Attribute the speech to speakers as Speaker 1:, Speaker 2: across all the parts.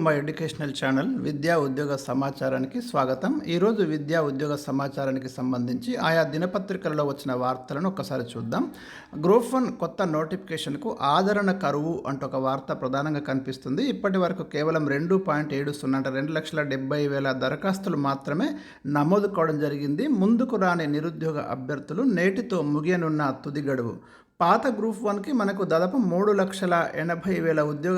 Speaker 1: మా educational channel విద్యా ఉద్యోగ సమాచారానికి స్వాగతం. ఈరోజు విద్యా ఉద్యోగ సమాచారానికి సంబంధించి ఆయా దినపత్రికలలో వచ్చిన వార్తలను ఒకసారి చూద్దాం. గ్రూప్ 1 కొత్త నోటిఫికేషన్కు ఆదరణ కరువు అంటూ ఒక వార్త ప్రధానంగా కనిపిస్తుంది. ఇప్పటి వరకు కేవలం 2.70 అంటే 2,70,000 దరఖాస్తులు మాత్రమే నమోదు కావడం జరిగింది. ముందుకు రాని నిరుద్యోగ అభ్యర్థులు నేటితో ముగియనున్న తుది గడువు. పాత గ్రూప్ 1కి మనకు దాదాపు 3,80,000 ఉద్యోగ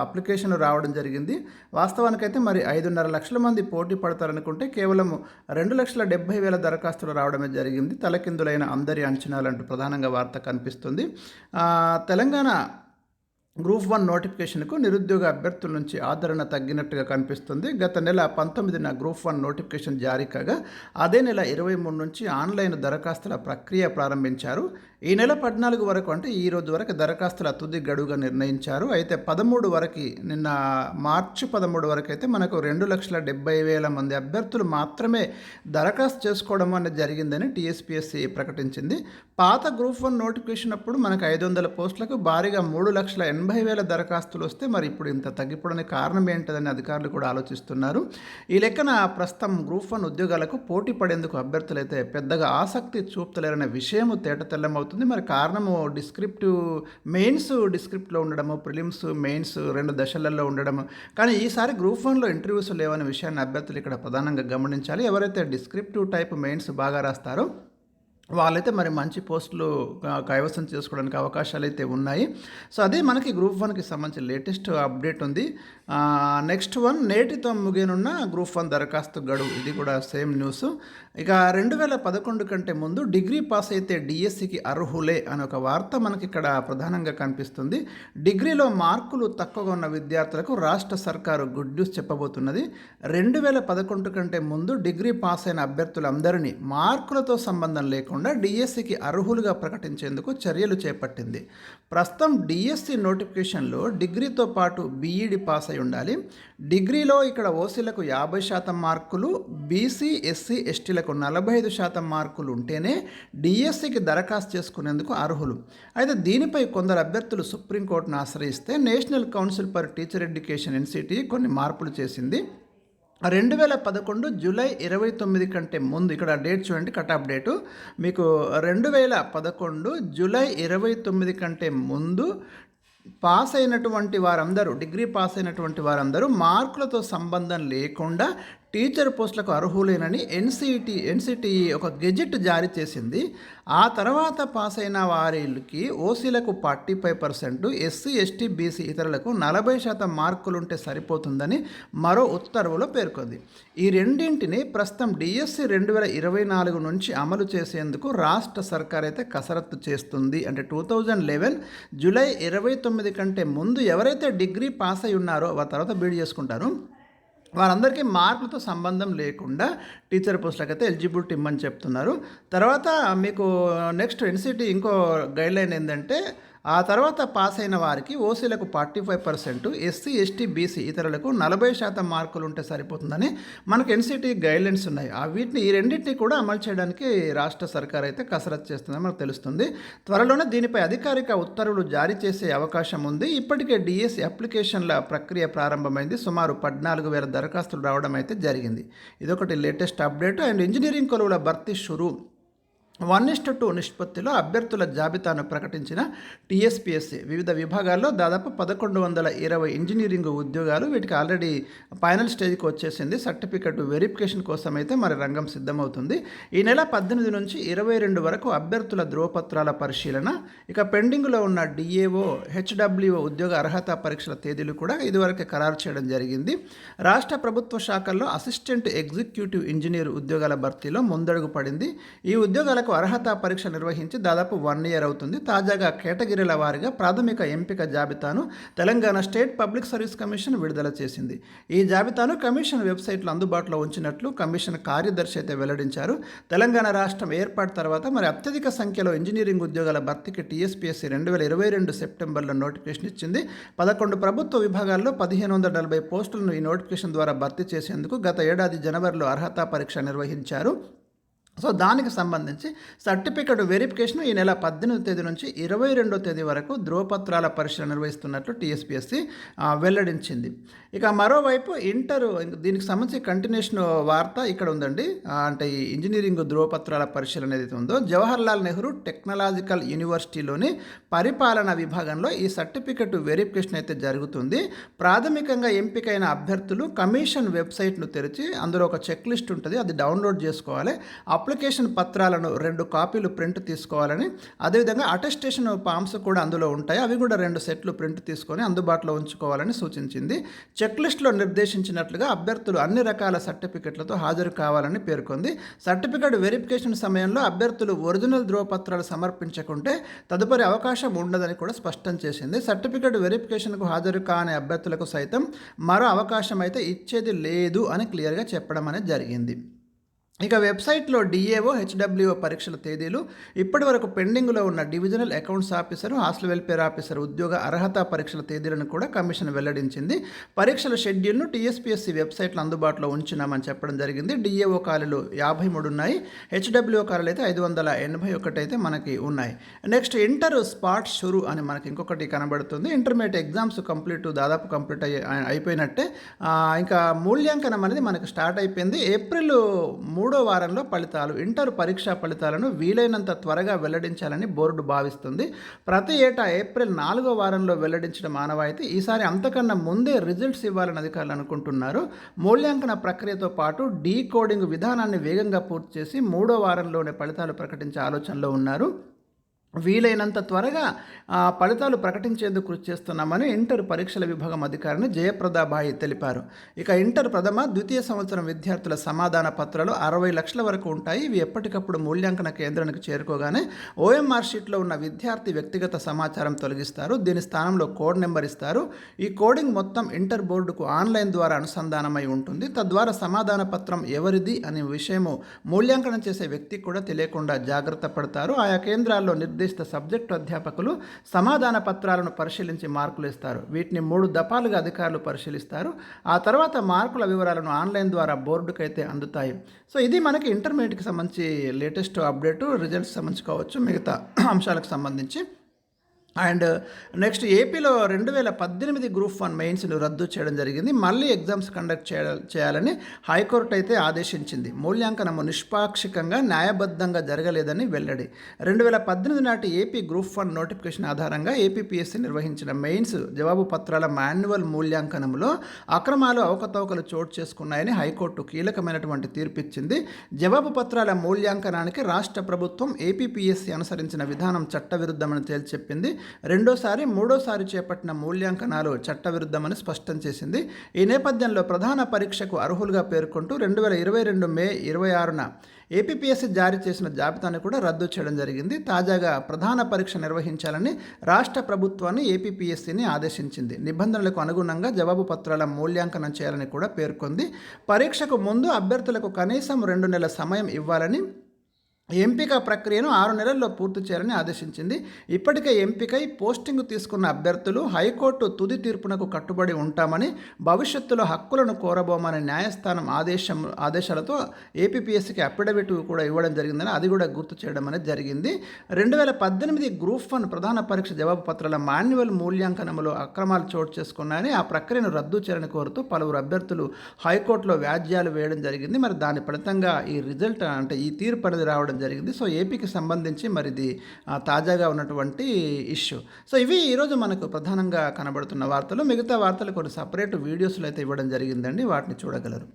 Speaker 1: అప్లికేషన్లు రావడం జరిగింది. వాస్తవానికైతే మరి 5.5 లక్షల మంది పోటీ పడతారనుకుంటే కేవలం 2,70,000 దరఖాస్తులు రావడమే జరిగింది. తలకిందులైన అందరి అంచనాలంటూ ప్రధానంగా వార్త కనిపిస్తుంది. తెలంగాణ గ్రూప్ 1 నోటిఫికేషన్కు నిరుద్యోగ అభ్యర్థుల నుంచి ఆదరణ తగ్గినట్టుగా కనిపిస్తుంది. గత నెల 19న గ్రూప్ 1 నోటిఫికేషన్ జారీ కాగా అదే నెల 23 నుంచి ఆన్లైన్ దరఖాస్తుల ప్రక్రియ ప్రారంభించారు. ఈ నెల 14 వరకు అంటే ఈ రోజు వరకు దరఖాస్తుల తుది గడువుగా నిర్ణయించారు. అయితే 13 వరకు నిన్న మార్చి 13 వరకు అయితే మనకు 2,70,000 మంది అభ్యర్థులు మాత్రమే దరఖాస్తు చేసుకోవడం అనేది జరిగిందని టీఎస్పీఎస్సీ ప్రకటించింది. పాత గ్రూప్ 1 నోటిఫికేషన్ అప్పుడు మనకు 500 పోస్టులకు భారీగా 3,80,000 దరఖాస్తులు వస్తే మరి ఇప్పుడు ఇంత తగ్గిపోవడానికి కారణం ఏంటని అధికారులు కూడా ఆలోచిస్తున్నారు. ఈ లెక్కన ప్రస్తుతం గ్రూప్ 1 ఉద్యోగాలకు పోటీ పడేందుకు అభ్యర్థులు అయితే పెద్దగా ఆసక్తి చూపుతలేరనే విషయం తేటతెల్లమవుతుంది. మరి కారణము డిస్క్రిప్ట్లో ఉండడము, ప్రిలిమ్స్ మెయిన్స్ 2 దశలలో ఉండడము. కానీ ఈసారి గ్రూప్ 1లో ఇంటర్వ్యూస్ లేవనే విషయాన్ని అభ్యర్థులు ఇక్కడ ప్రధానంగా గమనించాలి. ఎవరైతే డిస్క్రిప్టివ్ టైప్ మెయిన్స్ బాగా రాస్తారో వాళ్ళైతే మరి మంచి పోస్టులు కైవసం చేసుకోవడానికి అవకాశాలు అయితే ఉన్నాయి. సో అదే మనకి గ్రూప్ 1కి సంబంధించి లేటెస్ట్ అప్డేట్ ఉంది. నెక్స్ట్ వన్ నేటితో ముగియనున్న గ్రూప్ 1 దరఖాస్తు గడువు. ఇది కూడా సేమ్ న్యూస్. ఇక 2011 కంటే ముందు డిగ్రీ పాస్ అయితే డిఎస్సికి అర్హులే అనే ఒక వార్త మనకి ఇక్కడ ప్రధానంగా కనిపిస్తుంది. డిగ్రీలో మార్కులు తక్కువగా ఉన్న విద్యార్థులకు రాష్ట్ర సర్కారు గుడ్ న్యూస్ చెప్పబోతున్నది. 2011 కంటే ముందు డిగ్రీ పాస్ అయిన అభ్యర్థులందరినీ మార్కులతో సంబంధం లేకుండా డిఎస్సికి అర్హులుగా ప్రకటించేందుకు చర్యలు చేపట్టింది. ప్రస్తుతం డిఎస్సి నోటిఫికేషన్లో డిగ్రీతో పాటు బీఈడి పాస్ అయి ఉండాలి. డిగ్రీలో ఇక్కడ ఓసీలకు 50% మార్కులు, బీసీ ఎస్సీ ఎస్టీలకు 45% మార్కులు ఉంటేనే డిఎస్సికి దరఖాస్తు చేసుకునేందుకు అర్హులు. అయితే దీనిపై కొందరు అభ్యర్థులు సుప్రీంకోర్టును ఆశ్రయిస్తే national council for teacher education NCT కొన్ని మార్పులు చేసింది. 2011 జూలై 29 కంటే ముందు, ఇక్కడ డేట్ చూడండి, కట్ ఆఫ్ డేటు మీకు 2011 జూలై 29 కంటే ముందు పాస్ అయినటువంటి వారందరూ, డిగ్రీ పాస్ అయినటువంటి వారందరూ మార్కులతో సంబంధం లేకుండా టీచర్ పోస్టులకు అర్హులేనని ఎన్సిటి ఒక గెజెట్ జారీ చేసింది. ఆ తర్వాత పాస్ అయిన వారికి ఓసీలకు 45%, ఎస్సీ ఎస్టీ బీసీ ఇతరులకు 40% మార్కులు ఉంటే సరిపోతుందని మరో ఉత్తర్వులో పేర్కొంది. ఈ రెండింటిని ప్రస్తుతం డిఎస్సి 2024 నుంచి అమలు చేసేందుకు రాష్ట్ర సర్కార్ అయితే కసరత్తు చేస్తుంది. అంటే 2011 జూలై 29 కంటే ముందు ఎవరైతే డిగ్రీ పాస్ అయి ఉన్నారో ఆ తర్వాత బీఈడీ చేసుకుంటారు వారందరికీ మార్కులతో సంబంధం లేకుండా టీచర్ పోస్టులకు అయితే ఎలిజిబిలిటీ ఇమ్మని చెప్తున్నారు. తర్వాత మీకు నెక్స్ట్ ఎన్సిటి ఇంకో గైడ్లైన్ ఏంటంటే ఆ తర్వాత పాస్ అయిన వారికి ఓసీలకు 45%, ఎస్సీ ఎస్టీ బీసీ ఇతరులకు 40% మార్కులు ఉంటే సరిపోతుందని మనకు ఎన్సిటి గైడ్లైన్స్ ఉన్నాయి. వీటిని ఈ రెండింటినీ కూడా అమలు చేయడానికి రాష్ట్ర సర్కార్ అయితే కసరత్తు చేస్తుందని మనకు తెలుస్తుంది. త్వరలోనే దీనిపై అధికారిక ఉత్తర్వులు జారీ చేసే అవకాశం ఉంది. ఇప్పటికే డిఎస్సి అప్లికేషన్ల ప్రక్రియ ప్రారంభమైంది. సుమారు 14,000 దరఖాస్తులు రావడం అయితే జరిగింది. ఇదొకటి లేటెస్ట్ అప్డేట్. అండ్ ఇంజనీరింగ్ కొలువుల భర్తీ షురూ 1:2 నిష్పత్తిలో అభ్యర్థుల జాబితాను ప్రకటించిన టీఎస్పీఎస్సీ వివిధ విభాగాల్లో దాదాపు 1,120 ఇంజనీరింగ్ ఉద్యోగాలు వీటికి ఆల్రెడీ ఫైనల్ స్టేజ్కి వచ్చేసింది. సర్టిఫికెట్ వెరిఫికేషన్ కోసం అయితే మరి రంగం సిద్ధమవుతుంది. ఈ నెల 18 నుంచి 22 వరకు అభ్యర్థుల ధ్రువపత్రాల పరిశీలన, ఇక పెండింగ్లో ఉన్న డిఏఓ హెచ్డబ్ల్యూఓ ఉద్యోగ అర్హత పరీక్షల తేదీలు కూడా ఇదివరకే ఖరారు చేయడం జరిగింది. రాష్ట్ర ప్రభుత్వ శాఖల్లో అసిస్టెంట్ ఎగ్జిక్యూటివ్ ఇంజనీర్ ఉద్యోగాల భర్తీలో ముందడుగు పడింది. ఈ ఉద్యోగాల అర్హత పరీక్ష నిర్వహించి దాదాపు 1 ఇయర్ అవుతుంది. తాజాగా కేటగిరీల వారీగా ప్రాథమిక ఎంపిక జాబితాను Telangana state public service commission విడుదల చేసింది. ఈ జాబితాను కమిషన్ వెబ్సైట్లో అందుబాటులో ఉంచినట్లు కమిషన్ కార్యదర్శి అయితే వెల్లడించారు. తెలంగాణ రాష్ట్రం ఏర్పాటు తర్వాత మరి అత్యధిక సంఖ్యలో ఇంజనీరింగ్ ఉద్యోగాల భర్తీకి టీఎస్పీఎస్సీ 2022 సెప్టెంబర్లో నోటిఫికేషన్ ఇచ్చింది. 11 ప్రభుత్వ విభాగాల్లో 1,540 పోస్టులను ఈ నోటిఫికేషన్ ద్వారా భర్తీ చేసేందుకు గత ఏడాది జనవరిలో అర్హత పరీక్ష నిర్వహించారు. సో దానికి సంబంధించి సర్టిఫికేట్ వెరిఫికేషన్ ఈ నెల 18వ తేదీ నుంచి 22వ తేదీ వరకు ధ్రువపత్రాల పరీక్షలు నిర్వహిస్తున్నట్లు టీఎస్పీఎస్సీ వెల్లడించింది. ఇక మరోవైపు దీనికి సంబంధించి కంటిన్యూషన్ వార్త ఇక్కడ ఉందండి. అంటే ఈ ఇంజనీరింగ్ ధ్రువపత్రాల పరీక్షలు అనేది ఉందో జవహర్లాల్ నెహ్రూ టెక్నాలజికల్ యూనివర్సిటీలోని పరిపాలన విభాగంలో ఈ సర్టిఫికేట్ వెరిఫికేషన్ అయితే జరుగుతుంది. ప్రాథమికంగా ఎంపికైన అభ్యర్థులు కమిషన్ వెబ్సైట్ను తెరిచి అందులో ఒక చెక్ లిస్ట్ ఉంటుంది, అది డౌన్లోడ్ చేసుకోవాలి. అప్లికేషన్ పత్రాలను 2 కాపీలు ప్రింట్ తీసుకోవాలని, అదేవిధంగా అటెస్టేషన్ ఫామ్స్ కూడా అందులో ఉంటాయి, అవి కూడా 2 సెట్లు ప్రింట్ తీసుకొని అందుబాటులో ఉంచుకోవాలని సూచించింది. చెక్ లిస్టులో నిర్దేశించినట్లుగా అభ్యర్థులు అన్ని రకాల సర్టిఫికెట్లతో హాజరు కావాలని పేర్కొంది. సర్టిఫికెట్ వెరిఫికేషన్ సమయంలో అభ్యర్థులు ఒరిజినల్ ధ్రువపత్రాలు సమర్పించకుంటే తదుపరి అవకాశం ఉండదని కూడా స్పష్టం చేసింది. సర్టిఫికెట్ వెరిఫికేషన్కు హాజరు కాని అభ్యర్థులకు సైతం మరో అవకాశం అయితే ఇచ్చేది లేదు అని క్లియర్గా చెప్పడం అనేది జరిగింది. ఇక వెబ్సైట్లో డిఏఓ, హెచ్డబ్ల్యూఓ పరీక్షల తేదీలు, ఇప్పటి వరకు పెండింగ్లో ఉన్న divisional accounts officer, hostel welfare officer ఉద్యోగ అర్హత పరీక్షల తేదీలను కూడా కమిషన్ వెల్లడించింది. పరీక్షల షెడ్యూల్ను టీఎస్పీఎస్సీ వెబ్సైట్లో అందుబాటులో ఉంచున్నామని చెప్పడం జరిగింది. డిఏఓ ఖాళీలు 53 ఉన్నాయి, హెచ్డబ్ల్యూఓ ఖాళీలు అయితే 581 అయితే మనకి ఉన్నాయి. నెక్స్ట్ ఇంటర్ స్పాట్ షురు అని మనకి ఇంకొకటి కనబడుతుంది. ఇంటర్మీడియట్ ఎగ్జామ్స్ దాదాపు కంప్లీట్ అయిపోయినట్టే. ఇంకా మూల్యాంకనం అనేది మనకు స్టార్ట్ అయిపోయింది. ఏప్రిల్ 3వ వారంలో ఇంటర్ పరీక్షా ఫలితాలను వీలైనంత త్వరగా వెల్లడించాలని బోర్డు భావిస్తుంది. ప్రతి ఏటా ఏప్రిల్ 4వ వారంలో వెల్లడించడం ఆనవాయితీ. ఈసారి అంతకన్నా ముందే రిజల్ట్స్ ఇవ్వాలని అధికారులు అనుకుంటున్నారు. మూల్యాంకన ప్రక్రియతో పాటు డీకోడింగ్ విధానాన్ని వేగంగా పూర్తి చేసి 3వ వారంలోనే ఫలితాలు ప్రకటించే ఆలోచనలో ఉన్నారు. వీలైనంత త్వరగా ఫలితాలు ప్రకటించేందుకు కృషి చేస్తున్నామని ఇంటర్ పరీక్షల విభాగం అధికారిని జయప్రదాబాయి తెలిపారు. ఇక ఇంటర్ ప్రథమ, ద్వితీయ సంవత్సరం విద్యార్థుల సమాధాన పత్రాలు 60 లక్షల వరకు ఉంటాయి. ఇవి ఎప్పటికప్పుడు మూల్యాంకన కేంద్రానికి చేరుకోగానే ఓఎంఆర్ షీట్లో ఉన్న విద్యార్థి వ్యక్తిగత సమాచారం తొలగిస్తారు. దీని స్థానంలో కోడ్ నెంబర్ ఇస్తారు. ఈ కోడింగ్ మొత్తం ఇంటర్ బోర్డుకు ఆన్లైన్ ద్వారా అనుసంధానమై ఉంటుంది. తద్వారా సమాధాన పత్రం ఎవరిది అనే విషయము మూల్యాంకనం చేసే వ్యక్తికి కూడా తెలియకుండా జాగ్రత్త పడతారు. ఆయా కేంద్రాల్లో సబ్జెక్టు అధ్యాపకులు సమాధాన పత్రాలను పరిశీలించి మార్కులు ఇస్తారు. వీటిని 3 దఫాలుగా అధికారులు పరిశీలిస్తారు. ఆ తర్వాత మార్కుల వివరాలను ఆన్లైన్ ద్వారా బోర్డుకైతే అందుతాయి. సో ఇది మనకి ఇంటర్మీడియట్కి సంబంధించి లేటెస్ట్ అప్డేటు, రిజల్ట్స్ సంబంధించి కావచ్చు, మిగతా అంశాలకు సంబంధించి. అండ్ నెక్స్ట్ ఏపీలో 2018 గ్రూప్ 1 మెయిన్స్ను రద్దు చేయడం జరిగింది. మళ్ళీ ఎగ్జామ్స్ కండక్ట్ చేయాలని హైకోర్టు అయితే ఆదేశించింది. మూల్యాంకనము నిష్పాక్షికంగా న్యాయబద్ధంగా జరగలేదని వెల్లడి. 2018 నాటి ఏపీ గ్రూప్ 1 నోటిఫికేషన్ ఆధారంగా ఏపీపీఎస్సీ నిర్వహించిన మెయిన్స్ జవాబు పత్రాల మాన్యువల్ మూల్యాంకనంలో అక్రమాలు, అవకతవకలు చోటు చేసుకున్నాయని హైకోర్టు కీలకమైనటువంటి తీర్పిచ్చింది. జవాబు పత్రాల మూల్యాంకనానికి రాష్ట్ర ప్రభుత్వం ఏపీపీఎస్సీ అనుసరించిన విధానం చట్టవిరుద్ధమని తేల్చెప్పింది. రెండోసారి, మూడోసారి చేపట్టిన మూల్యాంకనాలు చట్టవిరుద్ధమని స్పష్టం చేసింది. ఈ నేపథ్యంలో ప్రధాన పరీక్షకు అర్హులుగా పేర్కొంటూ 2022 మే 26న ఏపీపీఎస్సీ జారీ చేసిన జాబితాను కూడా రద్దు చేయడం జరిగింది. తాజాగా ప్రధాన పరీక్ష నిర్వహించాలని రాష్ట్ర ప్రభుత్వాన్ని ఏపీపీఎస్సీని ఆదేశించింది. నిబంధనలకు అనుగుణంగా జవాబు పత్రాల మూల్యాంకనం చేయాలని కూడా పేర్కొంది. పరీక్షకు ముందు అభ్యర్థులకు కనీసం 2 నెలల సమయం ఇవ్వాలని, ఎంపిక ప్రక్రియను 6 నెలల్లో పూర్తి చేయాలని ఆదేశించింది. ఇప్పటికే ఎంపికై పోస్టింగ్ తీసుకున్న అభ్యర్థులు హైకోర్టు తుది తీర్పునకు కట్టుబడి ఉంటామని, భవిష్యత్తులో హక్కులను కోరబోమని న్యాయస్థానం ఆదేశాలతో ఏపీపీఎస్సీకి అఫిడవిట్ కూడా ఇవ్వడం జరిగిందని అది కూడా గుర్తు చేయడం అనేది జరిగింది. 2018 గ్రూప్ 1 ప్రధాన పరీక్ష జవాబు పత్రాల మాన్యువల్ మూల్యాంకనంలో అక్రమాలు చోటు చేసుకున్నాయని, ఆ ప్రక్రియను రద్దు చేయాలని కోరుతూ పలువురు అభ్యర్థులు హైకోర్టులో వ్యాజ్యాలు వేయడం జరిగింది. మరి దాని ఫలితంగా ఈ రిజల్ట్ అంటే ఈ తీర్పు అనేది రావడం జరిగింది. సో ఏపీకి సంబంధించి మరి ఇది తాజాగా ఉన్నటువంటి ఇష్యూ. సో ఇవి ఈరోజు మనకు ప్రధానంగా కనబడుతున్న వార్తలు. మిగతా వార్తలు కొన్ని సపరేట్ వీడియోస్లో అయితే ఇవ్వడం జరిగిందండి, వాటిని చూడగలరు.